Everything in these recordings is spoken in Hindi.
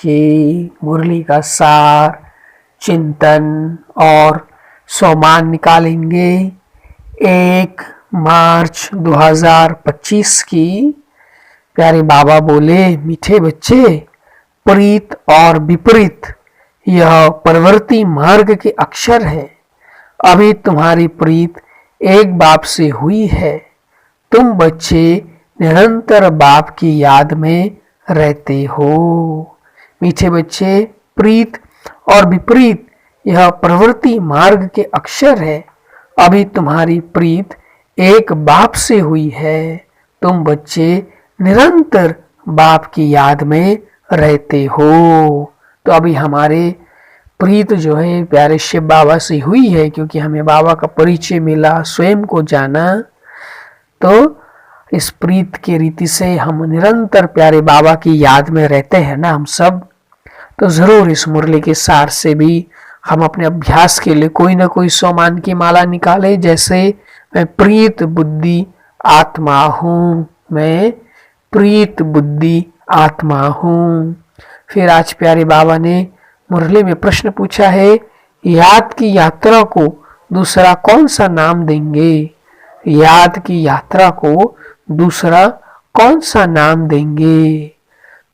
के मुरली का सार, चिंतन और सोमान निकालेंगे 1 मार्च 2025 की। प्यारे बाबा बोले, मीठे बच्चे, प्रीत और विपरीत यह प्रवृत्ति मार्ग के अक्षर है। अभी तुम्हारी प्रीत एक बाप से हुई है। तुम बच्चे निरंतर बाप की याद में रहते हो। मीठे बच्चे, प्रीत और विपरीत यह प्रवृत्ति मार्ग के अक्षर है। अभी तुम्हारी प्रीत एक बाप से हुई है। तुम बच्चे निरंतर बाप की याद में रहते हो। तो अभी हमारे प्रीत जो है प्यारे शिव बाबा से हुई है, क्योंकि हमें बाबा का परिचय मिला, स्वयं को जाना। तो इस प्रीत के रीति से हम निरंतर प्यारे बाबा की याद में रहते हैं ना हम सब। तो जरूर इस मुरली के सार से भी हम अपने अभ्यास के लिए कोई ना कोई सोमान की माला निकाले। जैसे मैं प्रीत बुद्धि आत्मा हूँ, मैं प्रीत बुद्धि आत्मा हूँ। फिर आज प्यारे बाबा ने मुरली में प्रश्न पूछा है, याद की यात्रा को दूसरा कौन सा नाम देंगे? याद की यात्रा को दूसरा कौन सा नाम देंगे?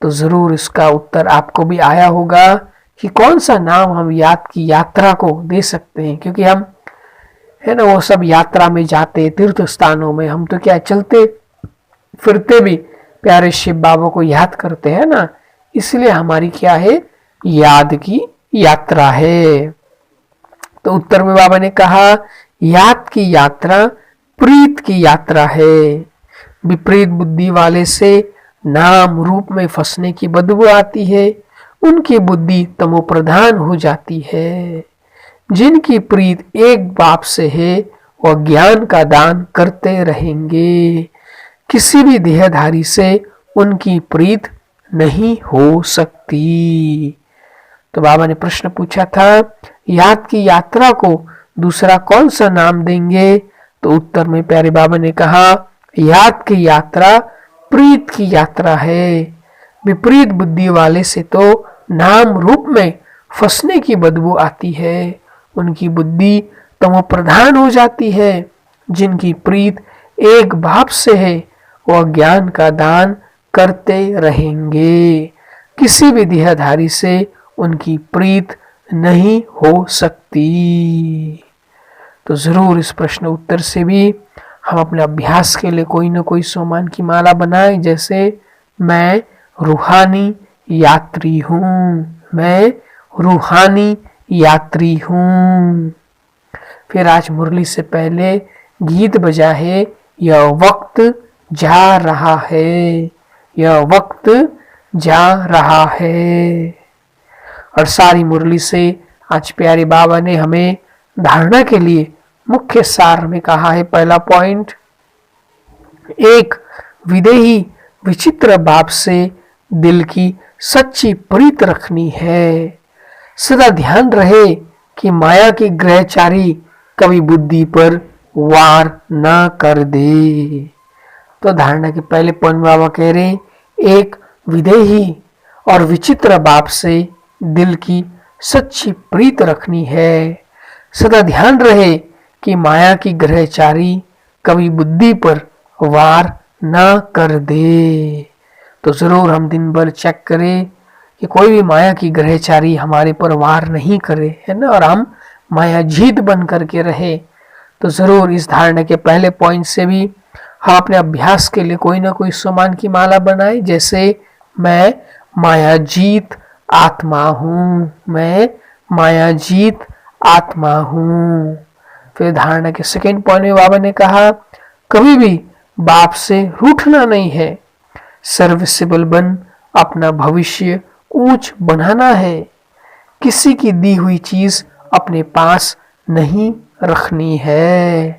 तो जरूर इसका उत्तर आपको भी आया होगा कि कौन सा नाम हम याद की यात्रा को दे सकते हैं। क्योंकि हम है ना वो सब यात्रा में जाते, तीर्थ स्थानों में हम तो क्या चलते फिरते भी प्यारे शिव बाबा को याद करते हैं ना। इसलिए हमारी क्या है, याद की यात्रा है। तो उत्तर में बाबा ने कहा, याद की यात्रा प्रीत की यात्रा है। विपरीत बुद्धि वाले से नाम रूप में फंसने की बदबू आती है। उनकी बुद्धि तमोप्रधान हो जाती है। जिनकी प्रीत एक बाप से है वह ज्ञान का दान करते रहेंगे। किसी भी देहधारी से उनकी प्रीत नहीं हो सकती। तो बाबा ने प्रश्न पूछा था, याद की यात्रा को दूसरा कौन सा नाम देंगे? तो उत्तर में प्यारे बाबा ने कहा, याद की यात्रा प्रीत की यात्रा है। विपरीत बुद्धि वाले से तो नाम रूप में फंसने की बदबू आती है। उनकी बुद्धि तमोप्रधान हो जाती है। जिनकी प्रीत एक बाप से है वह ज्ञान का दान करते रहेंगे। किसी भी देहधारी से उनकी प्रीत नहीं हो सकती। तो जरूर इस प्रश्न उत्तर से भी हम अपने अभ्यास के लिए कोई ना कोई सोमान की माला बनाएं। जैसे मैं रूहानी यात्री हूँ, मैं रूहानी यात्री हूँ। फिर आज मुरली से पहले गीत बजा है, यह वक्त जा रहा है, यह वक्त जा रहा है। और सारी मुरली से आज प्यारे बाबा ने हमें धारणा के लिए मुख्य सार में कहा है। पहला पॉइंट, एक विदेही विचित्र बाप से दिल की सच्ची प्रीत रखनी है। सदा ध्यान रहे कि माया की ग्रहचारी कभी बुद्धि पर वार ना कर दे। तो धारणा के पहले पॉइंट बाबा कह रहे, एक विदेही और विचित्र बाप से दिल की सच्ची प्रीत रखनी है। सदा ध्यान रहे कि माया की ग्रहचारी कभी बुद्धि पर वार ना कर दे। तो जरूर हम दिन भर चेक करें कि कोई भी माया की ग्रहचारी हमारे पर वार नहीं करे, है ना, और हम माया जीत बन करके रहे। तो जरूर इस धारणा के पहले पॉइंट से भी हम अपने अभ्यास के लिए कोई ना कोई सोमान की माला बनाए। जैसे मैं माया जीत आत्मा हूँ, मैं माया जीत आत्मा हूँ। फिर धारणा के सेकेंड पॉइंट में बाबा ने कहा, कभी भी बाप से रूठना नहीं है। सर्विसेबल बन अपना भविष्य ऊंच बनाना है। किसी की दी हुई चीज अपने पास नहीं रखनी है।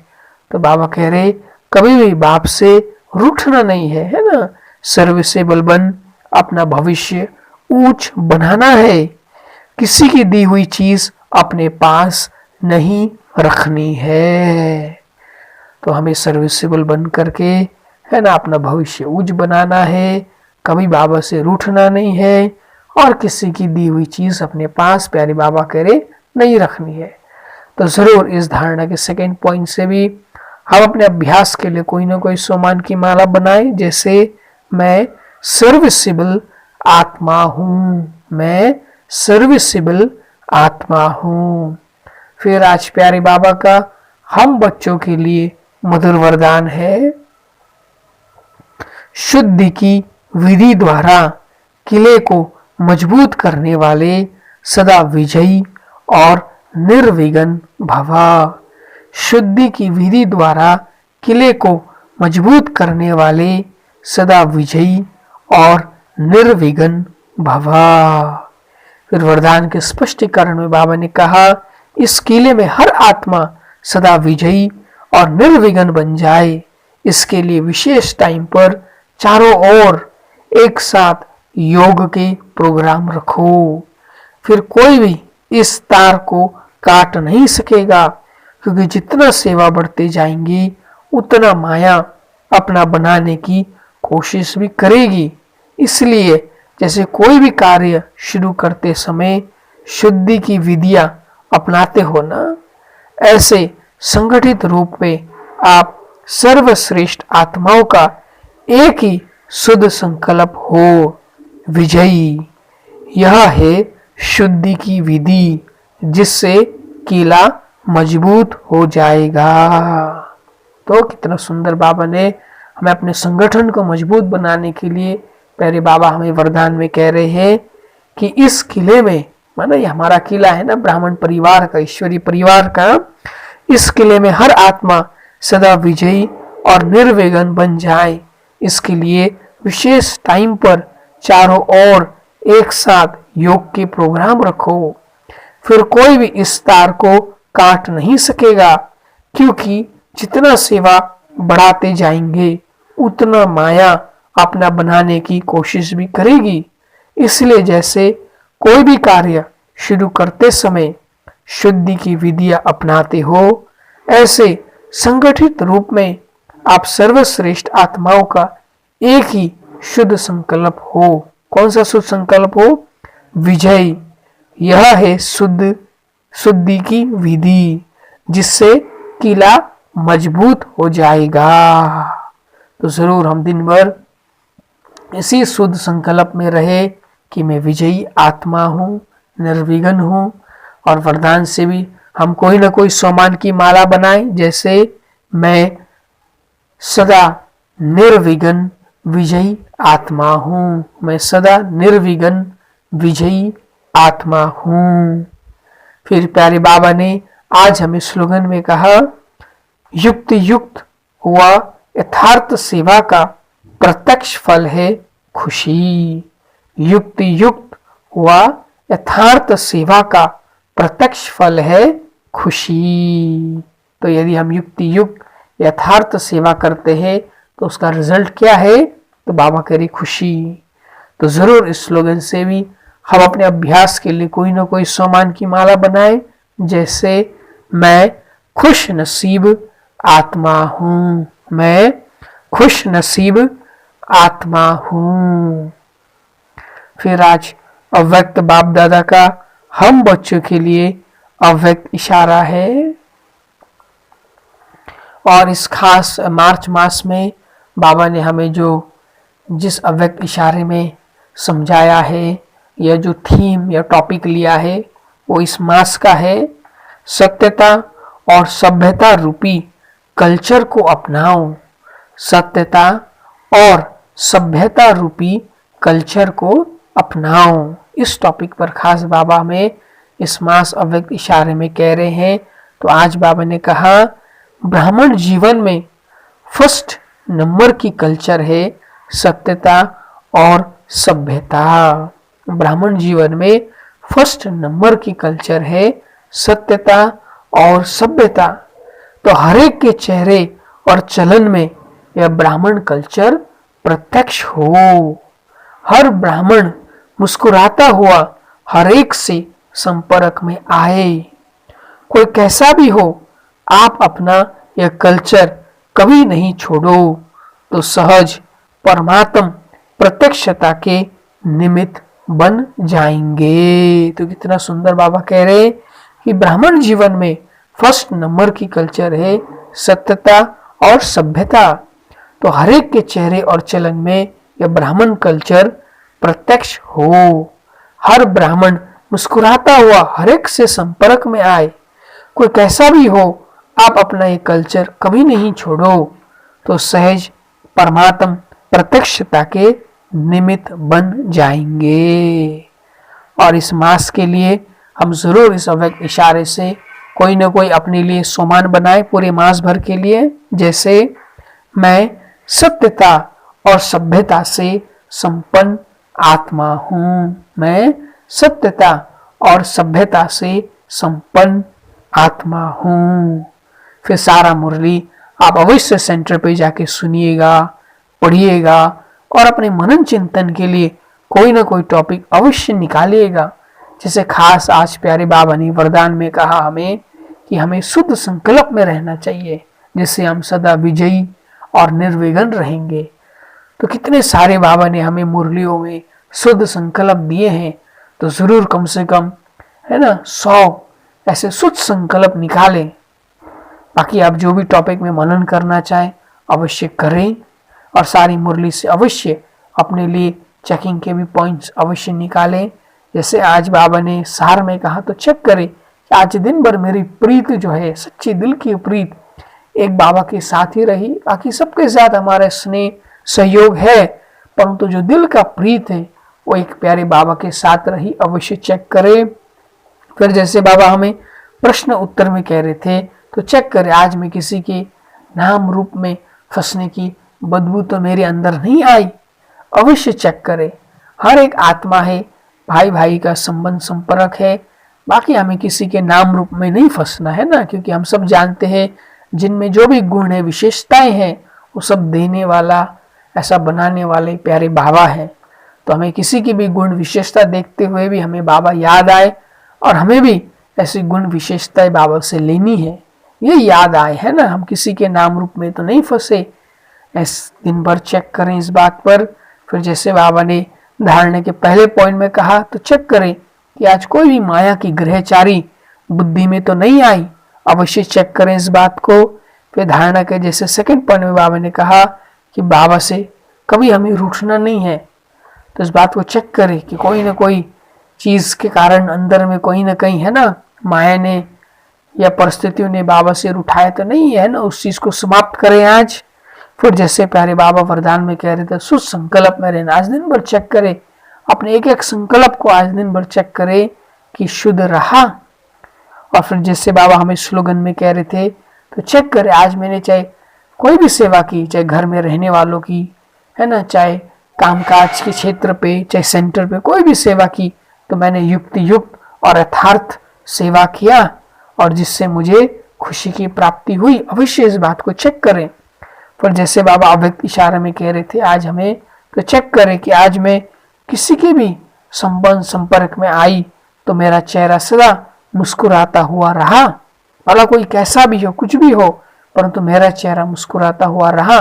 तो बाबा कह रहे, कभी भी बाप से रूठना नहीं है ना। सर्विसेबल बन अपना भविष्य ऊंच बनाना है। किसी की दी हुई चीज अपने पास नहीं रखनी है। तो हमें सर्विसेबल बन करके है ना अपना भविष्य ऊंच बनाना है। कभी बाबा से रूठना नहीं है और किसी की दी हुई चीज अपने पास प्यारे बाबा कह रहे नहीं रखनी है। तो जरूर इस धारणा के सेकेंड पॉइंट से भी हम अपने अभ्यास के लिए कोई ना कोई सोमान की माला बनाए, जैसे मैं सर्विसिबल आत्मा हूं, मैं सर्विसिबल आत्मा हूं। फिर आज प्यारे बाबा का हम बच्चों के लिए मधुर वरदान है, शुद्धि की विधि द्वारा किले को मजबूत करने वाले सदा विजयी और निर्विघ्न भवा। शुद्धि की विधि द्वारा किले को मजबूत करने वाले सदा विजयी और निर्विघ्न भवा। फिर वरदान के स्पष्टीकरण में बाबा ने कहा, इस किले में हर आत्मा सदा विजयी और निर्विघ्न बन जाए, इसके लिए विशेष टाइम पर चारों ओर एक साथ योग के प्रोग्राम रखो। फिर कोई भी इस तार को काट नहीं सकेगा, क्योंकि जितना सेवा बढ़ते जाएंगी उतना माया अपना बनाने की कोशिश भी करेगी। इसलिए जैसे कोई भी कार्य शुरू करते समय शुद्धि की विधियां अपनाते हो ना, ऐसे संगठित रूप में आप सर्वश्रेष्ठ आत्माओं का एक ही शुद्ध संकल्प हो, विजयी। यह है शुद्धि की विधि, जिससे किला मजबूत हो जाएगा। तो कितना सुंदर बाबा ने हमें अपने संगठन को मजबूत बनाने के लिए प्यारे बाबा हमें वरदान में कह रहे हैं कि इस किले में, माना ये हमारा किला है ना, ब्राह्मण परिवार का, ईश्वरीय परिवार का, इस किले में हर आत्मा सदा विजयी और निर्विघ्न बन जाए, इसके लिए विशेष टाइम पर चारों ओर एक साथ योग के प्रोग्राम रखो। फिर कोई भी इस तार को काट नहीं सकेगा, क्योंकि जितना सेवा बढ़ाते जाएंगे उतना माया अपना बनाने की कोशिश भी करेगी। इसलिए जैसे कोई भी कार्य शुरू करते समय शुद्धि की विधियां अपनाते हो, ऐसे संगठित रूप में आप सर्वश्रेष्ठ आत्माओं का एक ही शुद्ध संकल्प हो। कौन सा शुद्ध संकल्प हो? विजय। यह है शुद्धि की विधि, जिससे किला मजबूत हो जाएगा। तो जरूर हम दिन भर इसी शुद्ध संकल्प में रहे कि मैं विजयी आत्मा हूँ, निर्विघ्न हूँ। और वरदान से भी हम कोई ना कोई सोमान की माला बनाएं, जैसे मैं सदा निर्विघ्न विजयी आत्मा हूँ, मैं सदा निर्विघ्न विजयी आत्मा हूँ। फिर प्यारे बाबा ने आज हमें स्लोगन में कहा, युक्त युक्त हुआ यथार्थ सेवा का प्रत्यक्ष फल है खुशी। युक्त युक्त हुआ यथार्थ सेवा का प्रत्यक्ष फल है खुशी। तो यदि हम युक्ति युक्त यथार्थ सेवा करते हैं तो उसका रिजल्ट क्या है? तो बाबा कह रही खुशी। तो जरूर इस स्लोगन से भी हम अपने अभ्यास के लिए कोई ना कोई सोमान की माला बनाए, जैसे मैं खुश नसीब आत्मा हूँ, मैं खुश नसीब आत्मा हूँ। फिर आज अव्यक्त बाप दादा का हम बच्चों के लिए अव्यक्त इशारा है। और इस खास मार्च मास में बाबा ने हमें जिस अव्यक्त इशारे में समझाया है, यह जो थीम या टॉपिक लिया है वो इस मास का है, सत्यता और सभ्यता रूपी कल्चर को अपनाओ। सत्यता और सभ्यता रूपी कल्चर को अपनाओ। इस टॉपिक पर खास बाबा हमें इस मास अव्यक्त इशारे में कह रहे हैं। तो आज बाबा ने कहा, ब्राह्मण जीवन में फर्स्ट नंबर की कल्चर है सत्यता और सभ्यता। ब्राह्मण जीवन में फर्स्ट नंबर की कल्चर है सत्यता और सभ्यता। तो हर एक के चेहरे और चलन में यह ब्राह्मण कल्चर प्रत्यक्ष हो। हर ब्राह्मण मुस्कुराता हुआ हर एक से संपर्क में आए। कोई कैसा भी हो, आप अपना यह कल्चर कभी नहीं छोड़ो। तो सहज परमात्म प्रत्यक्षता के निमित्त बन जाएंगे। तो कितना सुंदर बाबा कह रहे कि ब्राह्मण जीवन में फर्स्ट नंबर की कल्चर है सत्यता और सभ्यता। तो हर एक के चेहरे और चलन में यह ब्राह्मण कल्चर प्रत्यक्ष हो। हर ब्राह्मण मुस्कुराता हुआ हर एक से संपर्क में आए, कोई कैसा भी हो, आप अपना ये कल्चर कभी नहीं छोड़ो। तो सहज परमात्म प्रत्यक्षता के निमित्त बन जाएंगे। और इस मास के लिए हम जरूर इस अव्यक्त इशारे से कोई ना कोई अपने लिए सोमान बनाए पूरे मास भर के लिए। जैसे मैं सत्यता और सभ्यता से संपन्न आत्मा हूं, मैं सत्यता और सभ्यता से संपन्न आत्मा हूं। फिर सारा मुरली आप अवश्य सेंटर पे जाके सुनिएगा, पढ़िएगा और अपने मनन चिंतन के लिए कोई ना कोई टॉपिक अवश्य निकालिएगा। जैसे खास आज प्यारे बाबा ने वरदान में कहा हमें कि हमें शुद्ध संकल्प में रहना चाहिए, जिससे हम सदा विजयी और निर्विघ्न रहेंगे। तो कितने सारे बाबा ने हमें मुरलियों में शुद्ध संकल्प दिए हैं, तो जरूर कम से कम है ना 100 ऐसे शुद्ध संकल्प निकालें। बाकी आप जो भी टॉपिक में मनन करना चाहें अवश्य करें और सारी मुरली से अवश्य अपने लिए चेकिंग के भी पॉइंट्स अवश्य निकालें। जैसे आज बाबा ने सार में कहा तो चेक करें कि आज दिन भर मेरी प्रीत जो है, सच्ची दिल की प्रीत एक बाबा के साथ ही रही। बाकी सबके साथ हमारा स्नेह सहयोग है, परंतु जो दिल का प्रीत है वो एक प्यारे बाबा के साथ रही, अवश्य चेक करें। फिर जैसे बाबा हमें प्रश्न उत्तर में कह रहे थे तो चेक करें आज मैं किसी के नाम रूप में फंसने की बदबू तो मेरे अंदर नहीं आई, अवश्य चेक करें। हर एक आत्मा है, भाई भाई का संबंध संपर्क है, बाकी हमें किसी के नाम रूप में नहीं फंसना है ना, क्योंकि हम सब जानते हैं जिनमें जो भी गुण है विशेषताएं हैं वो सब देने वाला ऐसा बनाने वाले प्यारे बाबा है। तो हमें किसी की भी गुण विशेषता देखते हुए भी हमें बाबा याद आए और हमें भी ऐसी गुण विशेषताएं बाबा से लेनी है, ये याद आए है ना, हम किसी के नाम रूप में तो नहीं फंसे। इस दिन भर चेक करें इस बात पर। फिर जैसे बाबा ने धारणा के पहले पॉइंट में कहा तो चेक करें कि आज कोई भी माया की ग्रहचारी बुद्धि में तो नहीं आई, अवश्य चेक करें इस बात को। फिर धारणा के जैसे सेकंड पॉइंट में बाबा ने कहा कि बाबा से कभी हमें रूठना नहीं है, तो इस बात को चेक करें कि कोई ना कोई चीज के कारण अंदर में कोई ना कहीं है ना माया ने या परिस्थितियों ने बाबा से रूठाया तो नहीं है ना, उस चीज को समाप्त करें आज। फिर जैसे प्यारे बाबा वरदान में कह रहे थे शुद्ध संकल्प में रहना, आज दिन भर चेक करें अपने एक एक संकल्प को, आज दिन भर चेक करें कि शुद्ध रहा। और फिर जैसे बाबा हमें स्लोगन में कह रहे थे तो चेक करें आज मैंने चाहे कोई भी सेवा की, चाहे घर में रहने वालों की है ना, चाहे कामकाज के क्षेत्र पे, चाहे सेंटर पे कोई भी सेवा की, तो मैंने युक्ति युक्त और यथार्थ सेवा किया और जिससे मुझे खुशी की प्राप्ति हुई, अवश्य इस बात को चेक करें। पर जैसे बाबा अव्यक्त इशारे में कह रहे थे आज हमें तो चेक करें कि आज मैं किसी के भी संबंध संपर्क में आई तो मेरा चेहरा सदा मुस्कुराता हुआ रहा, भला कोई कैसा भी हो कुछ भी हो, परंतु मेरा चेहरा मुस्कुराता हुआ रहा,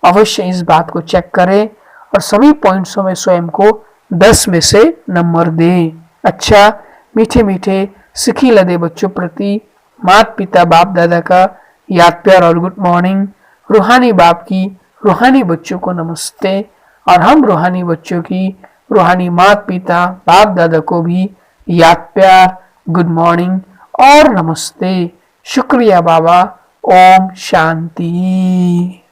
अवश्य इस बात को चेक करें और सभी पॉइंट्सों में स्वयं को 10 में से नंबर दें। अच्छा मीठे मीठे सिखी लदे बच्चों प्रति माता पिता बाप दादा का याद प्यार और गुड मॉर्निंग। रूहानी बाप की रूहानी बच्चों को नमस्ते और हम रूहानी बच्चों की रूहानी माता पिता बाप दादा को भी याद प्यार गुड मॉर्निंग और नमस्ते। शुक्रिया बाबा। ओम शांति।